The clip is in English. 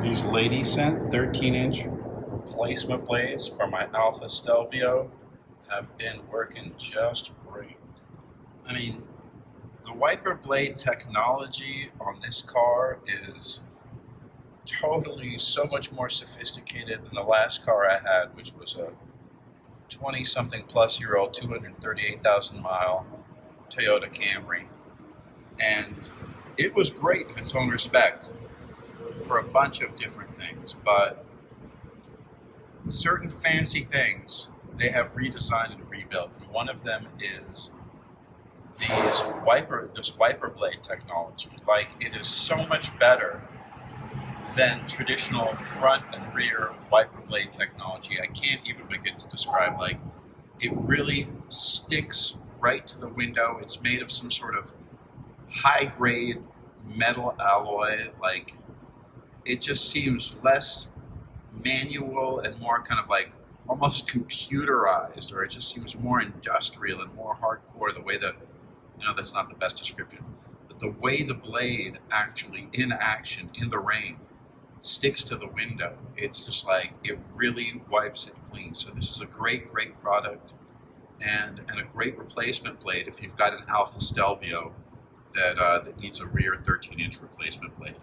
These Lady Scent 13-inch replacement blades for my Alfa Stelvio have been working just great. I mean, the wiper blade technology on this car is totally so much more sophisticated than the last car I had, which was a 20-something plus year old 238,000 mile Toyota Camry. And it was great in its own respect for a bunch of different things, but certain fancy things they have redesigned and rebuilt, and one of them is this wiper blade technology. Like, it is so much better than traditional front and rear wiper blade technology. I can't even begin to describe. Like, it really sticks right to the window. It's made of some sort of high grade metal alloy. Like, it just seems less manual and more kind of like almost computerized, or it just seems more industrial and more hardcore. The way that, that's not the best description, but the way the blade actually in action in the rain sticks to the window, it's just like it really wipes it clean. So this is a great product, and a great replacement blade if you've got an Alfa Stelvio that needs a rear 13-inch replacement blade.